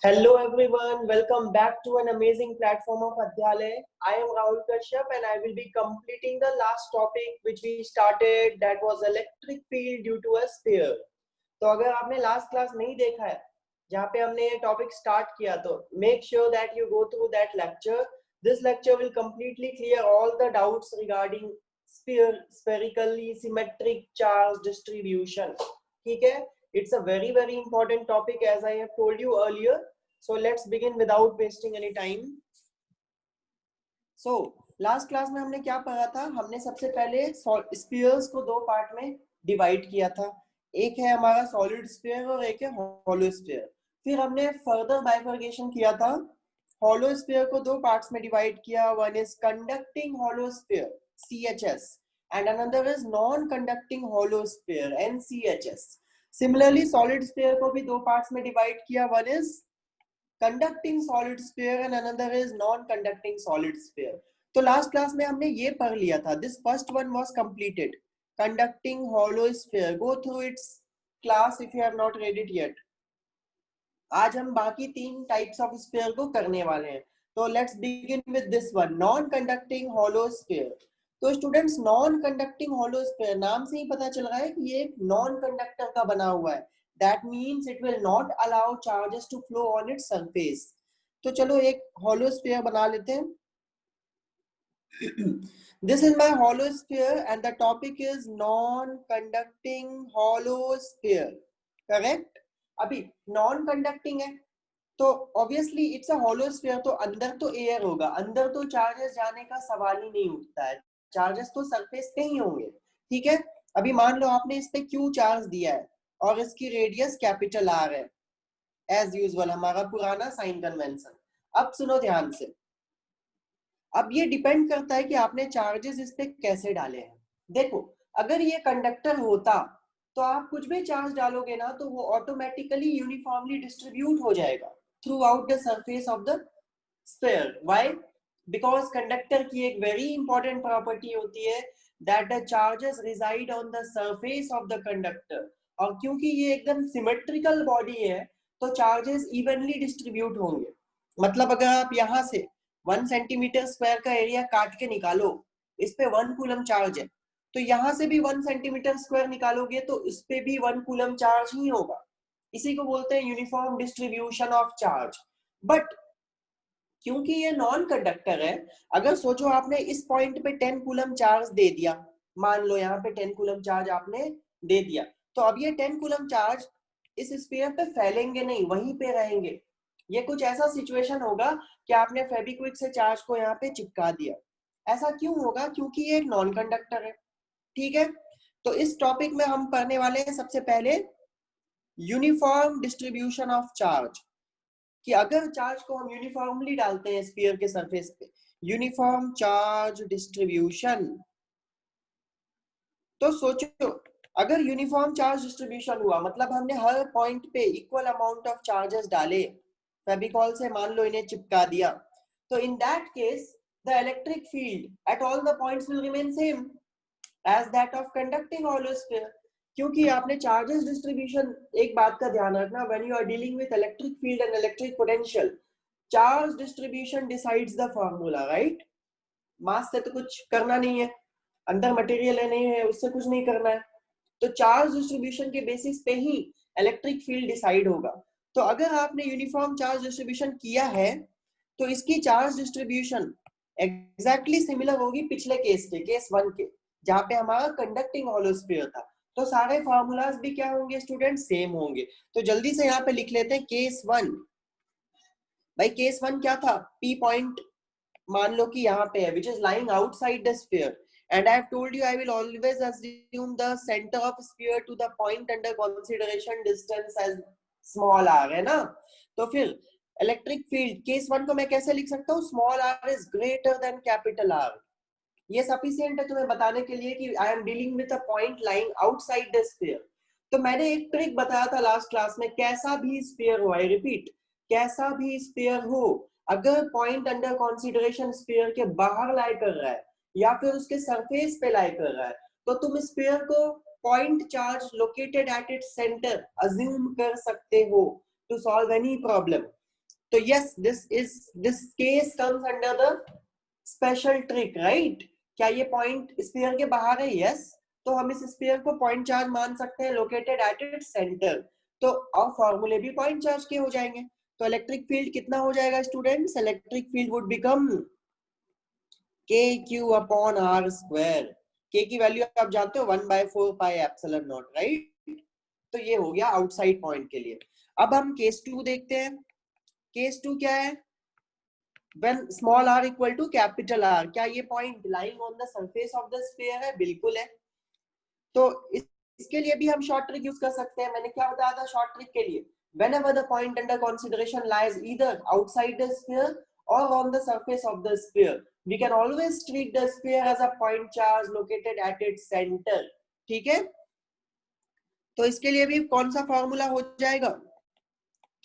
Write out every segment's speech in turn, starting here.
Hello everyone, welcome back to an amazing platform of Adhyalay. I am Rahul Kashyap and I will be completing the last topic which we started, that was electric field due to a sphere. तो अगर आपने last class नहीं देखा है जहाँ पे हमने ये टॉपिक स्टार्ट किया तो make sure that you go through that lecture. This lecture will completely clear all the doubts regarding spherically symmetric charge distribution. ठीक है? It's a very important topic as I have told you earlier. So let's begin without wasting any time. So last class में हमने क्या पढ़ा था? हमने सबसे पहले स्फीयर्स को दो पार्ट में डिवाइड किया था. एक है हमारा सॉलिड स्फीयर और एक है हॉलो स्फीयर. फिर हमने फर्दर बाइफर्केशन किया था. हॉलो स्फीयर को दो पार्ट्स में डिवाइड किया. One is conducting hollow sphere CHS and another is non-conducting hollow sphere NCHS. Similarly, solid sphere को भी दो पार्ट्स में डिवाइड किया. One is conducting solid sphere and another is non conducting solid sphere. तो last class में हमने ये पढ़ लिया था. This first one was completed, conducting hollow sphere. Go through it's class if you have not read it yet. आज हम बाकी तीन टाइप्स ऑफ स्फीयर को करने वाले हैं. तो let's begin with this one, non conducting hollow sphere. तो students, non conducting hollow sphere नाम से ही पता चल रहा है कि ये एक नॉन कंडक्टर का बना हुआ है. That means it will not allow charges to flow on its surface. तो चलो एक hollow sphere बना लेते हैं. This is my hollow sphere and the topic is non-conducting hollow sphere. Correct? अभी non-conducting है तो obviously it's a hollow sphere, तो अंदर तो air होगा, अंदर तो चार्जेस जाने का सवाल ही नहीं उठता है. चार्जेस तो सरफेस पे ही होंगे. ठीक है? अभी मान लो आपने इस पे Q चार्ज दिया है और इसकी रेडियस कैपिटल आर है, एज यूजुअल हमारा पुराना साइन कन्वेंशन. अब सुनो ध्यान से. अब ये डिपेंड करता है कि आपने चार्जेस इस पे कैसे डाले हैं. देखो, अगर ये कंडक्टर होता तो आप कुछ भी चार्ज डालोगे ना तो वो ऑटोमेटिकली यूनिफॉर्मली डिस्ट्रीब्यूट हो जाएगा through out the surface of the sphere. Why? Because conductor की एक वेरी इंपॉर्टेंट प्रॉपर्टी होती है that the charges reside on the surface of the conductor. और क्योंकि ये एकदम सिमेट्रिकल बॉडी है तो चार्जेस इवनली डिस्ट्रीब्यूट होंगे. मतलब अगर आप यहाँ से 1 सेंटीमीटर स्क्वायर का एरिया काट के निकालो, इस पे 1 कूलम चार्ज है, तो यहाँ से भी 1 सेंटीमीटर स्क्वायर निकालोगे तो इस पे भी 1 कूलम चार्ज ही होगा. इसी को बोलते हैं uniform distribution of charge. But क्योंकि ये नॉन कंडक्टर है, अगर सोचो आपने इस पॉइंट पे 10 कूलम चार्ज दे दिया, मान लो यहाँ पे 10 कूलम चार्ज आपने दे दिया, तो अब ये 10 कूलम चार्ज इस स्फीयर पे फैलेंगे नहीं, वहीं पे रहेंगे. ये कुछ ऐसा सिचुएशन होगा कि आपने फेविक्विक से चार्ज को यहाँ पे चिपका दिया. ऐसा क्यों होगा? क्योंकि ये एक नॉन कंडक्टर है. ठीक है? तो इस टॉपिक में हम पढ़ने वाले हैं सबसे पहले यूनिफॉर्म डिस्ट्रीब्यूशन ऑफ चार्ज, कि अगर चार्ज को हम यूनिफॉर्मली डालते हैं स्फीयर के सरफेस पे, यूनिफॉर्म चार्ज डिस्ट्रीब्यूशन. तो सोचो, अगर यूनिफॉर्म चार्ज डिस्ट्रीब्यूशन हुआ मतलब हमने हर पॉइंट पे इक्वल अमाउंट ऑफ चार्जेस डाले, फेविकॉल से मान लो इन्हें चिपका दिया, तो in that case the electric field at all the points will remain same as that of conducting hollow sphere. क्योंकि आपने चार्जेस डिस्ट्रीब्यूशन, एक बात का ध्यान रखना, when you are dealing with electric field and electric potential, charge distribution decides the formula, right? Mass से तो कुछ करना नहीं है, अंदर मटेरियल है नहीं है, उससे कुछ नहीं करना है. तो चार्ज डिस्ट्रीब्यूशन के बेसिस पे ही इलेक्ट्रिक फील्ड डिसाइड होगा. तो अगर आपने यूनिफॉर्म चार्ज डिस्ट्रीब्यूशन किया है तो इसकी चार्ज डिस्ट्रीब्यूशन एग्जैक्टली सिमिलर होगी पिछले केस के, केस 1 के, जहां पे हमारा कंडक्टिंग हॉलो स्फीयर था. तो सारे फार्मूलाज भी क्या होंगे स्टूडेंट? सेम होंगे. तो जल्दी से यहाँ पे लिख लेते हैं केस 1. भाई केस 1 क्या था? P पॉइंट मान लो कि यहाँ पे है, which is lying outside the sphere, and I have told you I will always assume the center of sphere to the point under consideration distance as small r, है ना? तो फिर इलेक्ट्रिक फील्ड केस 1 को मैं कैसे लिख सकता हूँ? Small r is greater than capital R. ये सफिशिएंट है तुम्हें बताने के लिए कि I am dealing with a point lying outside the sphere. तो मैंने एक ट्रिक बताया था लास्ट क्लास में, कैसा भी स्फीयर हो, आई रिपीट, कैसा भी स्फीयर हो, अगर पॉइंट अंडर कंसीडरेशन स्फीयर के बाहर लाई कर रहा है या फिर उसके सरफेस पे लाई कर रहा है, तो तुम स्फीयर को point charge located at its centre assume कर सकते हो टू सॉल्व एनी प्रॉब्लम. तो yes this case comes under the special trick, right? क्या ये पॉइंट स्फीयर के बाहर है? यस। तो हम इस स्फीयर को पॉइंट चार्ज मान सकते हैं, लोकेटेड एट इट्स सेंटर। तो अब फॉर्मूले भी पॉइंट चार्ज के हो जाएंगे। तो इलेक्ट्रिक फील्ड कितना हो जाएगा students? Electric field would become के क्यू अपॉन आर स्क्वायर। के की वैल्यू आप जानते हो 1/4 पाई एप्सिलॉन नॉट, राइट? तो ये हो गया आउटसाइड पॉइंट के लिए। अब हम केस 2 देखते हैं। केस 2 क्या है? when small r equal to capital R, क्या ये point lying on the surface of the sphere है? बिल्कुल है। तो इसके लिए भी हम शॉर्ट ट्रिक यूज कर सकते हैं। मैंने क्या बताया था शॉर्ट ट्रिक के लिए? whenever the point under consideration lies either outside the sphere or on the surface of the sphere, we can always treat the sphere as a point charge located at its center। ठीक है? तो इसके लिए भी कौन सा formula हो जाएगा?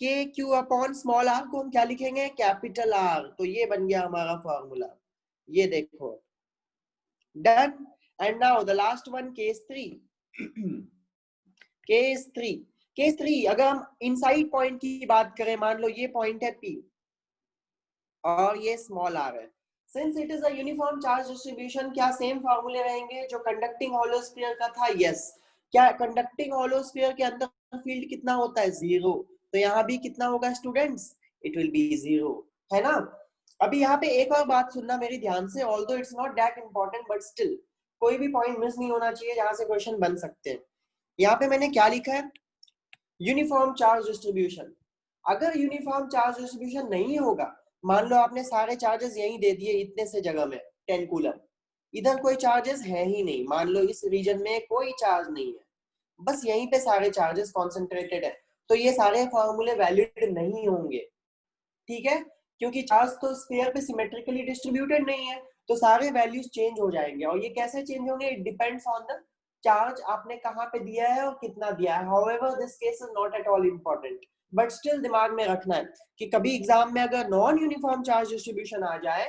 के क्यू अपॉन स्मॉल आर को हम क्या लिखेंगे? Capital R. तो ये बन गया हमारा फॉर्मूला, ये देखो। Done. And now the last one, case 3। Case 3 अगर हम इनसाइड पॉइंट की बात करें, मान लो ये पॉइंट है P और ये स्मॉल r है। Since it is a uniform charge distribution, क्या सेम फॉर्मूले रहेंगे जो कंडक्टिंग होलो स्फीयर का था? यस। क्या कंडक्टिंग होलो स्फीयर के अंदर फील्ड कितना होता है? 0। तो यहाँ भी कितना होगा स्टूडेंट्स? इट विल बी 0, है ना? अभी यहाँ पे एक और बात सुनना मेरी ध्यान से, although it's not that important but still कोई भी पॉइंट मिस नहीं होना चाहिए जहां से क्वेश्चन बन सकते हैं। यहाँ पे मैंने क्या लिखा है? Uniform charge distribution. अगर यूनिफॉर्म चार्ज डिस्ट्रीब्यूशन नहीं होगा, मान लो आपने सारे चार्जेस यहीं दे दिए इतने से जगह में 10 कूलम, इधर कोई चार्जेस है ही नहीं, मान लो इस रीजन में कोई चार्ज नहीं है, बस यहीं पे सारे चार्जेस कॉन्सेंट्रेटेड है, तो ये सारे फॉर्मूले वैलिड नहीं होंगे। ठीक है? क्योंकि चार्ज तो स्फीयर पे सिमेट्रिकली डिस्ट्रीब्यूटेड नहीं है, तो सारे वैल्यूज चेंज हो जाएंगे। और ये कैसे चेंज होंगे? It depends on the charge आपने कहां पे दिया है और कितना दिया है। However this case is not at all important, but still दिमाग में रखना है कि कभी एग्जाम में अगर नॉन यूनिफॉर्म चार्ज डिस्ट्रीब्यूशन आ जाए,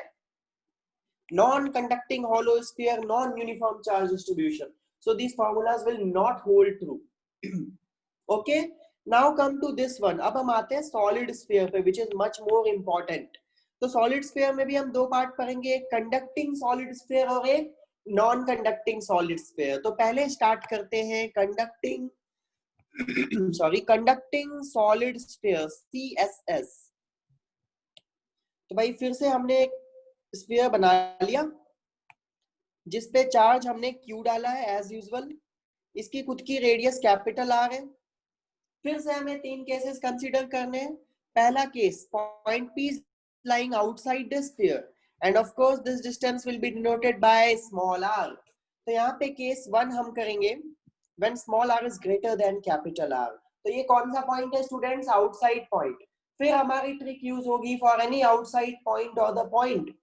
non conducting hollow sphere, non uniform charge distribution, so these formulas will not hold true। okay, now come to this one। अब हम आते हैं solid sphere पे, which is much more important। तो solid sphere में भी हम दो पार्ट पढ़ेंगे, एक conducting solid sphere और एक नॉन कंडक्टिंग सॉलिड स्फीयर। तो पहले स्टार्ट करते हैं conducting conducting solid sphere, CSS। तो भाई फिर से हमने एक स्फीयर बना लिया जिसपे चार्ज हमने Q डाला है एज यूजुअल, इसकी खुद की रेडियस कैपिटल R है। फिर से हमें तीन केसेस कंसीडर करने हैं। पहला case, point P is lying outside the sphere and of course this distance will be denoted by small r। तो यहाँ पे केस 1 हम करेंगे when small r is greater than capital R। तो ये कौन सा पॉइंट है स्टूडेंट्स? Outside point. फिर हमारी ट्रिक यूज होगी, फॉर एनी आउटसाइड पॉइंट और the point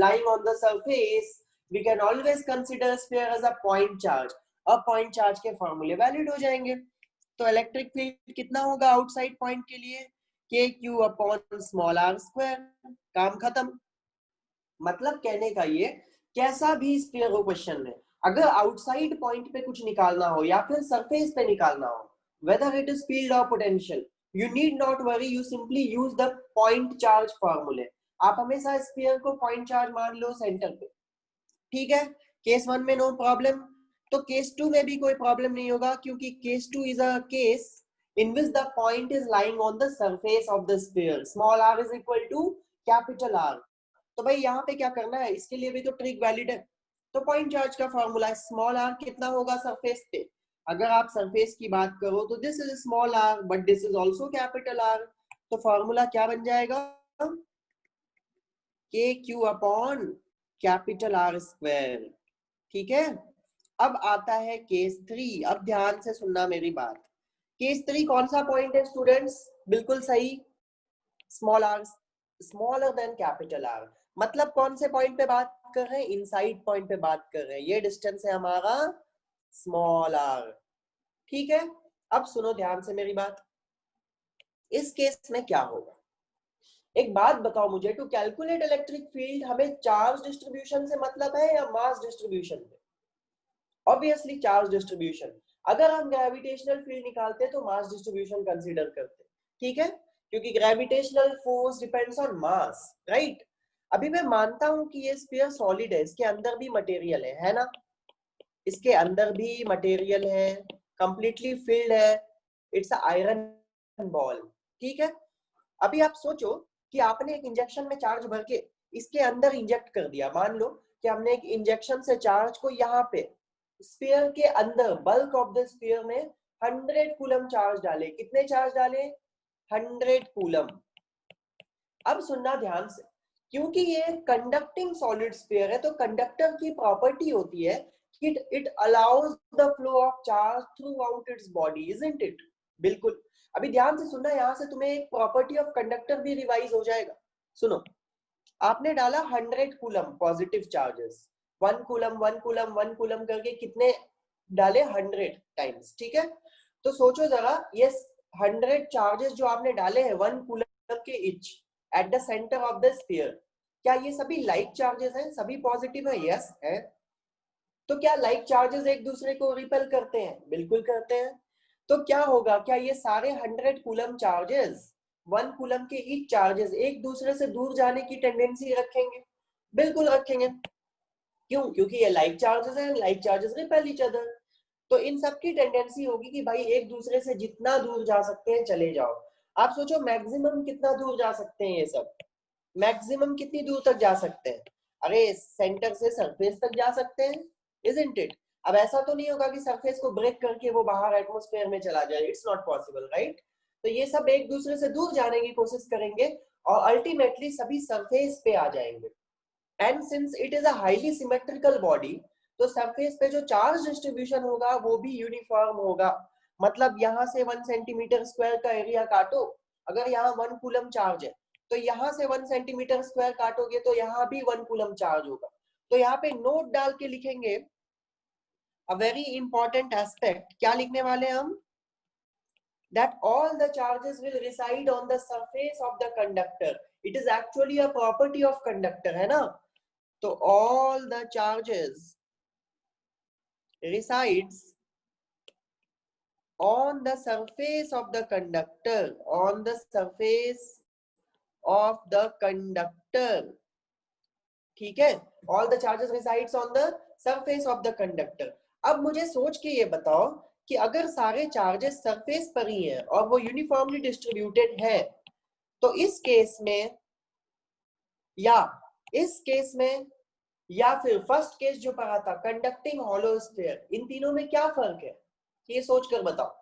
lying on the surface we can always consider sphere as a point charge। अब पॉइंट चार्ज के फॉर्मूले वैलिड हो जाएंगे। तो इलेक्ट्रिक फील्ड कितना होगा आउटसाइड पॉइंट के लिए? K q upon small r square. काम खत्म। मतलब कहने का ये, कैसा भी स्फीयर हो क्वेश्चन में, अगर आउटसाइड पॉइंट पे कुछ निकालना हो या फिर सरफेस पे निकालना हो, whether it is field or potential, you need not worry, you simply use the point charge formula। आप हमेशा स्फीयर को पॉइंट चार्ज मान लो सेंटर पे। ठीक है? केस 1 में नो प्रॉब्लम, तो केस 2 में भी कोई प्रॉब्लम नहीं होगा, क्योंकि case 2 is a case in which the point is lying on the surface of the sphere, small r is equal to capital R। तो भाई यहाँ पे क्या करना है, इसके लिए भी तो ट्रिक वैलिड है। तो पॉइंट चार्ज का फॉर्मूला है, स्मॉल r कितना होगा सरफेस पे? अगर आप सरफेस की बात करो तो this is small r but this is also capital R। तो फॉर्मूला क्या बन जाएगा? के q upon capital R square. ठीक है? अब आता है केस 3। अब ध्यान से सुनना मेरी बात। केस 3 कौन सा पॉइंट है स्टूडेंट्स? बिल्कुल सही, small r smaller than capital R। मतलब कौन से पॉइंट पे बात कर रहे हैं? इनसाइड पॉइंट पे बात कर रहे हैं। ये डिस्टेंस है हमारा स्मॉल r। ठीक है? अब सुनो ध्यान से मेरी बात। इस केस में क्या होगा? एक बात बताओ मुझे, टू कैलकुलेट इलेक्ट्रिक फील्ड हमें चार्ज डिस्ट्रीब्यूशन से मतलब है या मास डिस्ट्रीब्यूशन में? Obviously charge distribution. अगर हम ग्रेविटेशनल फील्ड निकालते तो मास डिस्ट्रीब्यूशन कंसीडर करते। ठीक है? क्योंकि gravitational force depends on mass, right. अभी मैं मानता हूं कि ये स्फीयर सॉलिड है, इसके अंदर भी मटेरियल है ना, इसके अंदर भी मटेरियल है, कंप्लीटली फिल्ड है, इट्स आयरन बॉल, ठीक है। अभी आप सोचो कि आपने एक इंजेक्शन में चार्ज भर के इसके अंदर इंजेक्ट कर दिया। मान लो कि हमने एक इंजेक्शन से चार्ज को यहाँ पे स्फीयर के अंदर, बल्क ऑफ द स्फीयर में 100 कूलम चार्ज डाले। कितने चार्ज डाले? 100 कूलम। अब सुनना ध्यान से, क्योंकि ये कंडक्टिंग सॉलिड स्फीयर है तो कंडक्टर की प्रॉपर्टी होती है कि it allows the flow of charge through out its body, isn't it? बिल्कुल। अभी ध्यान से सुनना, यहाँ से तुम्हें एक प्रॉपर्टी ऑफ कंडक्टर भी रिवाइज हो जाएगा। सुनो, आपने डाला 100 coulomb positive charges, 1 coulomb 1 coulomb 1 coulomb करके कितने डाले? 100 टाइम्स, ठीक है। तो सोचो जरा, ये 100 चार्जेस जो आपने डाले हैं 1 कूलम के etch at the centre of the sphere, क्या ये सभी लाइक चार्जेस हैं? सभी पॉजिटिव है? यस है। तो क्या लाइक चार्जेस एक दूसरे को रिपेल करते हैं? बिल्कुल करते हैं। तो क्या होगा, क्या ये सारे 100 कूलम चार्जेस, 1 कूलम के ईच चार्जेस एक दूसरे से दूर जाने की टेंडेंसी रखेंगे? बिल्कुल रखेंगे। क्यों? क्योंकि ये लाइक चार्जेस हैं, like charges repel each other. तो इन सब की टेंडेंसी होगी कि भाई एक दूसरे से जितना दूर जा सकते हैं चले जाओ। आप सोचो मैक्सिमम कितना दूर जा सकते हैं ये सब? मैक्सिमम कितनी दूर तक जा सकते हैं? अरे सेंटर से सरफेस तक जा सकते हैं, इजंट इट? अब ऐसा तो नहीं होगा कि सरफेस को ब्रेक करके वो बाहर एटमॉस्फेयर में चला जाए, इट्स नॉट पॉसिबल, राइट। तो ये सब एक दूसरे से दूर जाने की कोशिश करेंगे और अल्टीमेटली सभी सरफेस पे आ जाएंगे। And since it is a highly symmetrical body, तो सरफेस पे जो चार्ज डिस्ट्रीब्यूशन होगा वो भी यूनिफॉर्म होगा। मतलब यहाँ से 1 सेंटीमीटर स्क्वायर का एरिया काटो, अगर यहाँ 1 कूलम चार्ज है तो यहाँ से 1 सेंटीमीटर स्क्वायर काटोगे तो यहाँ भी 1 कूलम चार्ज होगा। तो यहाँ पे नोट डाल के लिखेंगे अ वेरी इंपॉर्टेंट एस्पेक्ट। क्या लिखने वाले हम? that all the charges will reside on the surface of the conductor. It is actually a property of conductor, है ना। तो all the charges resides on the surface of the conductor, on the surface of the conductor, ठीक है। all the charges resides on the surface of the conductor। अब मुझे सोच के ये बताओ कि अगर सारे चार्जेस सरफेस पर ही हैं और वो यूनिफॉर्मली डिस्ट्रीब्यूटेड है, तो इस केस में या इस केस में या फिर फर्स्ट केस जो पढ़ा था कंडक्टिंग हॉलो स्फीयर, इन तीनों में क्या फर्क है? ये सोच कर बताओ।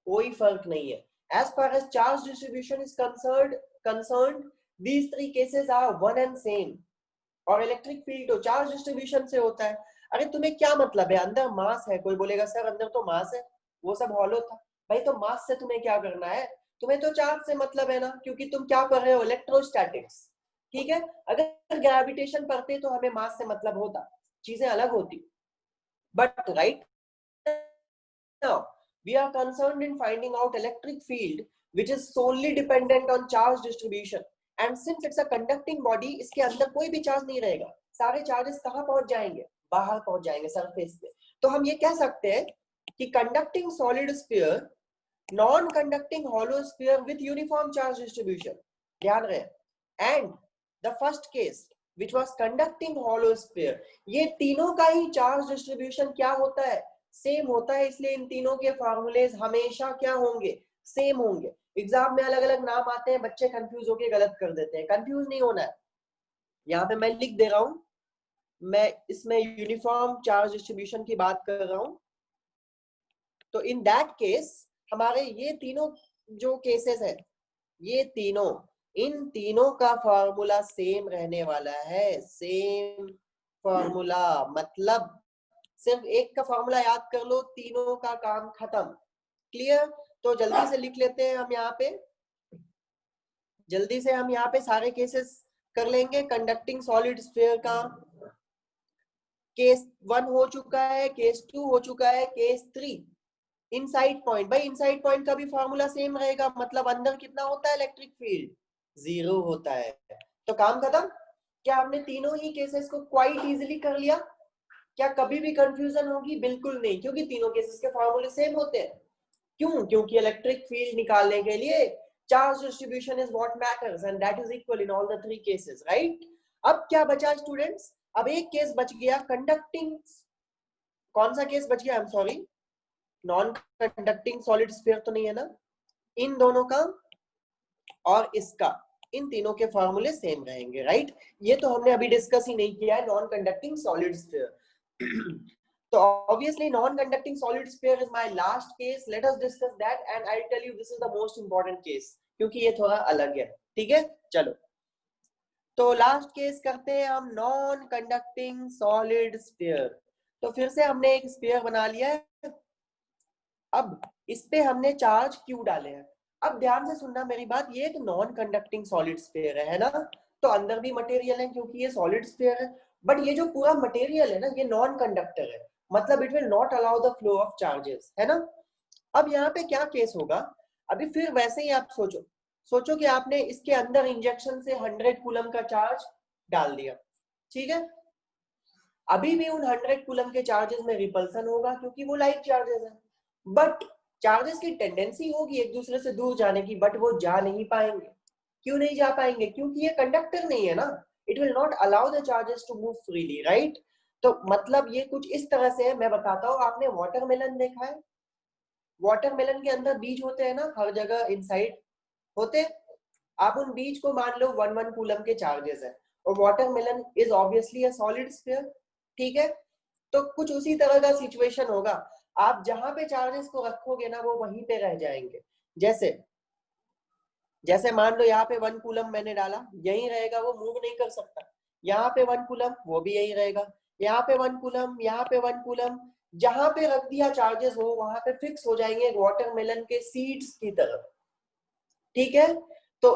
कोई फर्क नहीं है। As far as charge distribution is concerned these three cases are one and same। और इलेक्ट्रिक फील्ड तो चार्ज डिस्ट्रीब्यूशन से होता है। अरे तुम्हें क्या मतलब है, अंदर मास है, कोई बोलेगा सर अंदर तो मास है, वो सब हॉलो था। भाई तो मास से तुम्हें क्या करना है? तुम्हें तो चार्ज से मतलब है ना, क्योंकि तुम क्या कर रहे हो? इलेक्ट्रोस्टैटिक्स, ठीक है। अगर ग्रेविटेशन पढ़ते तो हमें मास से मतलब होता, चीजें अलग होती। But right now we are concerned in finding out electric field which is solely dependent on charge distribution, and since it's a conducting body, इसके अंदर कोई भी चार्ज नहीं रहेगा। सारे चार्जेस कहाँ पहुंच जाएंगे? बाहर पहुंच जाएंगे, सरफेस पे। तो हम ये कह सकते हैं कि conducting solid sphere, non conducting hollow sphere with uniform charge distribution, ध्यान रहे, and the first case which was conducting hollow sphere, ये तीनों का ही चार्ज डिस्ट्रीब्यूशन क्या होता है? सेम होता है। इसलिए इन तीनों के फॉर्मूलेज हमेशा क्या होंगे? सेम होंगे। एग्जाम में अलग अलग नाम आते हैं, बच्चे कंफ्यूज होके गलत कर देते हैं। कंफ्यूज नहीं होना है। यहाँ पे मैं लिख दे रहा हूं, मैं इसमें यूनिफॉर्म चार्ज डिस्ट्रीब्यूशन की बात कर रहा हूं। तो इन दैट केस हमारे ये तीनों जो केसेस है, ये तीनों, इन तीनों का फॉर्मूला सेम रहने वाला है। सेम फॉर्मूला, मतलब सिर्फ एक का फॉर्मूला याद कर लो, तीनों का काम खत्म। क्लियर? तो जल्दी से लिख लेते हैं हम यहाँ पे, जल्दी से हम यहाँ पे सारे केसेस कर लेंगे। कंडक्टिंग सॉलिड स्फीयर का केस 1 हो चुका है, केस 2 हो चुका है, केस 3 इनसाइड पॉइंट। भाई इनसाइड पॉइंट का भी फॉर्मूला सेम रहेगा, मतलब अंदर कितना होता है इलेक्ट्रिक फील्ड? 0 होता है। तो काम खत्म। क्या हमने तीनों ही केसेस को क्वाइट इजीली कर लिया? क्या कभी भी कंफ्यूजन होगी? बिल्कुल नहीं, क्योंकि तीनों केसेस के फॉर्मूले सेम होते हैं। क्यों? क्योंकि इलेक्ट्रिक फील्ड निकालने के लिए charge distribution is what matters and that is equal in all the three cases, right? अब क्या बचा स्टूडेंट्स? अब एक केस बच गया कंडक्टिंग, कौन सा केस बच गया? I am sorry, non conducting solid sphere तो नहीं है ना? इन दोनों का और इसका, इन तीनों के फॉर्मूले सेम रहेंगे, राइट? ये तो हमने अभी डिस्कस ही नहीं किया है, नॉन कंडक्टिंग सॉलिड स्फीयर। तो obviously non-conducting solid sphere is my last case. Let us discuss that and I'll tell you this is the most important case क्योंकि ये थोड़ा अलग है, ठीक है? चलो, तो लास्ट केस करते हैं हम, नॉन कंडक्टिंग सॉलिड स्फीयर। तो फिर से हमने एक स्फीयर बना लिया है, अब इस पे हमने चार्ज क्यू डाले हैं। अब ध्यान से सुनना मेरी बात, ये एक नॉन कंडक्टिंग सॉलिड स्फीयर है ना? तो अंदर भी मटेरियल है क्योंकि ये सॉलिड स्फीयर है, बट ये जो पूरा मटेरियल है ना, ये नॉन कंडक्टर है, मतलब it will not allow the flow of charges, है ना? अब यहाँ पे क्या केस होगा? अभी फिर वैसे ही आप सोचो, सोचो कि आपने इसके अंदर इंजेक्शन से 100 कूलम का चार्ज डाल दिया, ठीक है? अभी भी उन 100 कूलम के चार्जेस में रिपल्सन होगा क्योंकि वो लाइक चार्जेस है, बट चार्जेस की टेंडेंसी होगी एक दूसरे से दूर जाने की, बट वो जा नहीं पाएंगे। क्यों नहीं जा पाएंगे? क्योंकि ये कंडक्टर नहीं है ना, it will not allow the charges to move freely, right? तो मतलब ये कुछ इस तरह से है, मैं बताता हूँ। आपने वाटरमेलन देखा है? वाटरमेलन के अंदर बीज होते हैं ना, हर जगह इनसाइड होते हैं। आप उन बीज को मान लो 1 कूलम के चार्जेस है, और watermelon is obviously a solid sphere, ठीक है? तो कुछ उसी तरह का सिचुएशन होगा, आप जहां पे चार्जेस को रखोगे ना वो वहीं पे रह जाएंगे। जैसे जैसे मान लो यहाँ पे 1 कूलम मैंने डाला, यहीं रहेगा, वो मूव नहीं कर सकता। यहाँ पे 1 कूलम, वो भी यहीं रहेगा। यहाँ पे 1 कूलम, यहाँ पे 1 कूलम, जहां पे रख दिया चार्जेस हो वहां पे फिक्स हो जाएंगे वाटरमेलन के सीड्स की तरह, ठीक है? तो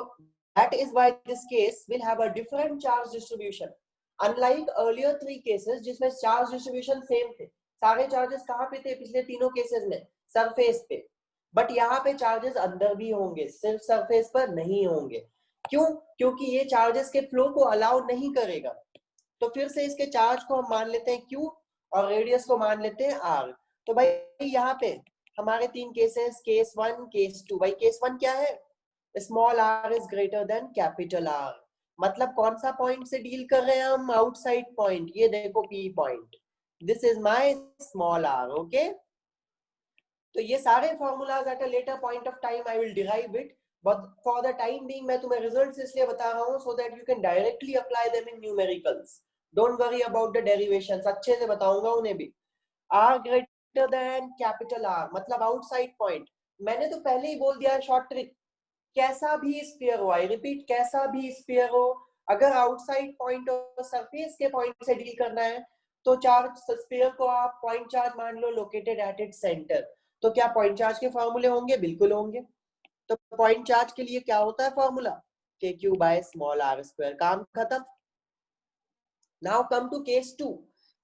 that is why this case will have a different charge distribution unlike earlier 3 cases जिसमें charge distribution same थे। सारे चार्जेस कहाँ पे थे पिछले तीनों केसेस में? सरफेस पे। बट यहाँ पे चार्जेस अंदर भी होंगे, सिर्फ सरफेस पर नहीं होंगे। क्यों? क्योंकि ये चार्जेस के फ्लो को अलाउ नहीं करेगा। तो फिर से इसके चार्ज को हम मान लेते हैं Q और रेडियस को मान लेते हैं R। तो भाई यहाँ पे हमारे 3 केसेस, केस 1, केस 2। भाई केस 1 क्या है? Small r is greater than capital R। मतलब कौन सा पॉइंट से डील कर रहे हैं हम? Outside point. ये देखो P point, this is my small r, okay? तो ये सारे formulas at a later point of time I will derive it, but for the time being मैं तुम्हें रिजल्ट्स इसलिए बता रहा हूं so that you can directly apply them in numericals. Don't worry about the derivations, अच्छे से बताऊंगा उन्हें भी। r greater than capital R मतलब आउटसाइड पॉइंट। मैंने तो पहले ही बोल दिया है शॉर्ट ट्रिक, कैसा भी स्फीयर हो, आई रिपीट, कैसा भी स्फीयर हो, अगर आउटसाइड पॉइंट और सरफेस के पॉइंट से डील करना है तो चार्ज स्फीयर को आप पॉइंट चार्ज मान लो लोकेटेड एट इट्स सेंटर। तो क्या पॉइंट चार्ज के फॉर्मूले होंगे? बिल्कुल होंगे। तो पॉइंट चार्ज के लिए क्या होता है formula? K q by small r square. काम खत्म। Now come to case 2।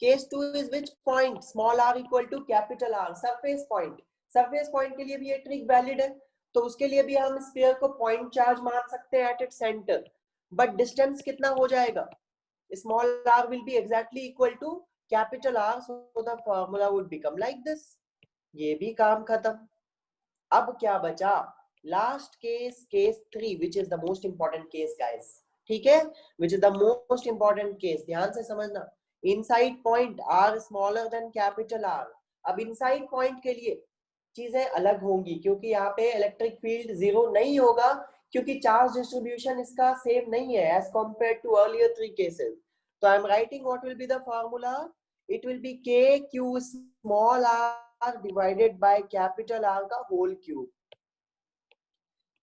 Case 2 is which point? Small r equal to capital R, surface point. Surface point के लिए भी ये ट्रिक वैलिड है, तो उसके लिए भी हम स्फीयर को पॉइंट चार्ज मान सकते हैं at its centre, but distance कितना हो जाएगा? Small r will be exactly equal to capital R, so the formula would become like this। ये भी काम खत्म। अब क्या बचा? Last case, case 3, which is the most important case guys, ठीक है? which is the most important case, ध्यान से समझना। Inside point r smaller than capital R। अब इनसाइड पॉइंट के लिए चीजें अलग होंगी क्योंकि यहाँ पे इलेक्ट्रिक फील्ड जीरो नहीं होगा, क्योंकि चार्ज डिस्ट्रीब्यूशन इसका सेम नहीं है as compare to earlier 3 cases. तो I am writing what will be the formula, it will be k q small r divided by capital R का whole cube.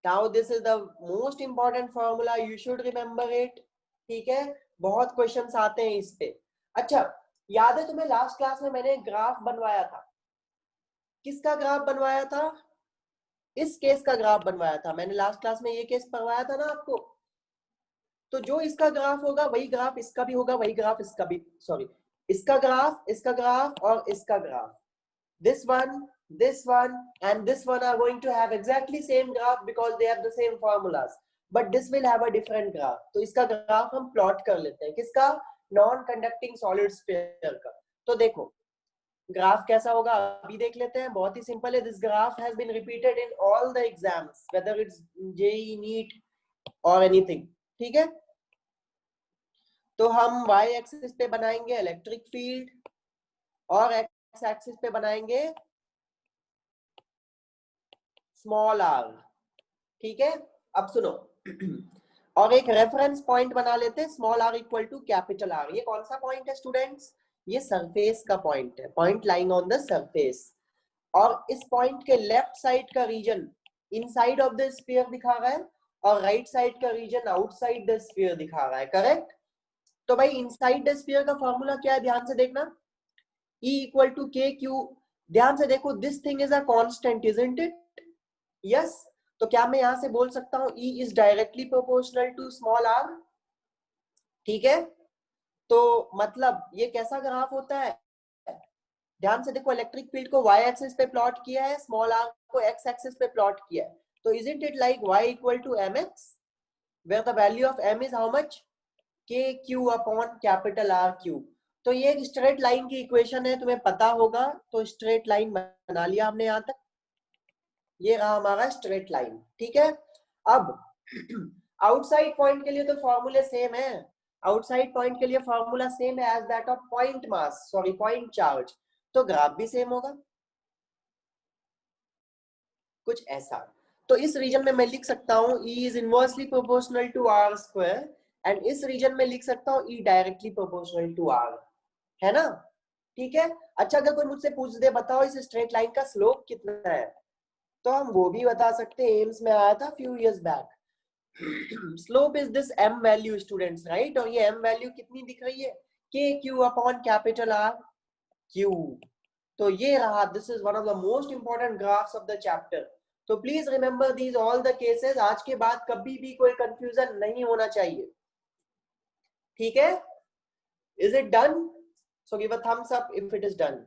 Now this is the most important formula, you should remember it, ठीक है? बहुत questions आते हैं इस पे। अच्छा, याद है तुम्हें लास्ट क्लास में मैंने ग्राफ बनवाया था? किसका ग्राफ बनवाया था? इस केस का ग्राफ बनवाया था मैंने लास्ट क्लास में। ये केस पढ़वाया था ना आपको? तो जो इसका ग्राफ होगा वही ग्राफ इसका भी होगा, वही ग्राफ इसका भी, सॉरी, इसका ग्राफ और इसका graph, this one and this one are going to have exactly same graph because they have the same formulas, but this will have a different graph। तो इसका ग्राफ हम प्लॉट कर लेते हैं। किसका? नॉन कंडक्टिंग सॉलिड स्फीयर का। तो देखो, ग्राफ कैसा होगा अभी देख लेते हैं, बहुत ही सिंपल है. This graph has been repeated in all the exams whether it's JEE NEET और एनीथिंग. ठीक है, तो हम y एक्सिस पे बनाएंगे इलेक्ट्रिक फील्ड और x एक्सिस पे बनाएंगे स्मॉल r. ठीक है, अब सुनो और एक रेफरेंस पॉइंट बना लेते हैं small r equal to capital R. ये कौन सा पॉइंट है स्टूडेंट्स? ये सरफेस का पॉइंट है, point lying on the surface. और इस पॉइंट के लेफ्ट साइड का region inside of the sphere दिखा रहा है और राइट साइड का रीजन आउटसाइड द स्फीयर दिखा रहा है. करेक्ट? तो भाई इनसाइड द स्फीयर का फॉर्मूला क्या है, ध्यान से देखना. E equal to k q. ध्यान से देखो, this thing is a constant, isn't it? Yes. तो क्या मैं यहां से बोल सकता हूं E is directly proportional to small r? ठीक है, तो मतलब ये कैसा ग्राफ होता है? ध्यान से देखो, इलेक्ट्रिक फील्ड को y एक्सिस पे प्लॉट किया है, स्मॉल r को x एक्सिस पे प्लॉट किया है. तो isn't it like y equal to mx where the value of m is how much? K q upon capital R cube. तो ये एक स्ट्रेट लाइन की इक्वेशन है, तुम्हें पता होगा. तो स्ट्रेट लाइन बना लिया हमने यहां तक. ये रहा हमारा स्ट्रेट लाइन. ठीक है, अब आउटसाइड पॉइंट के लिए तो फॉर्मूले सेम है. आउटसाइड पॉइंट के लिए फॉर्मूला सेम है as that of point mass, sorry point charge. तो ग्राफ भी सेम होगा कुछ ऐसा. तो इस रीजन में मैं लिख सकता हूं E is inversely proportional to R square, and इस रीजन में लिख सकता हूं E directly proportional to R. है ना? ठीक है. अच्छा, अगर कोई मुझसे पूछ दे बताओ इस स्ट्रेट लाइन का स्लोप कितना है, तो हम वो भी बता सकते हैं. एम्स में आया था few years back. Slope is this m value students, right? और ये m वैल्यू कितनी दिख रही है? K q upon capital R cube. तो ये रहा, this is one of the most important graphs of the chapter. तो please remember these all the cases. आज के बाद कभी भी कोई कंफ्यूजन नहीं होना चाहिए. ठीक है, is it done? So give a thumbs up if it is done.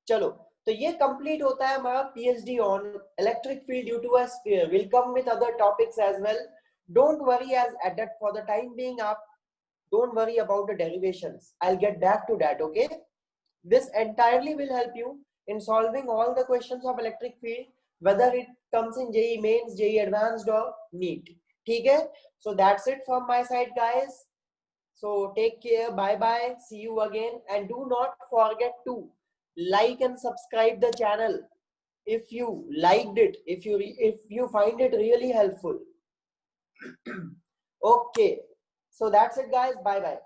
चलो, तो ये कंप्लीट होता है हमारा PhD on electric field due to a sphere. Will come with other topics as well. Don't worry as at that for the time being. आप don't worry about the derivations. I'll get back to that. Okay, this entirely will help you in solving all the questions of electric field, whether it comes in JEE mains, JEE advanced or NEET. ठीक है, so that's it from my side guys. So take care, bye bye, see you again, and do not forget to like and subscribe the channel if you liked it, if you find it really helpful. Okay, so that's it guys, bye bye.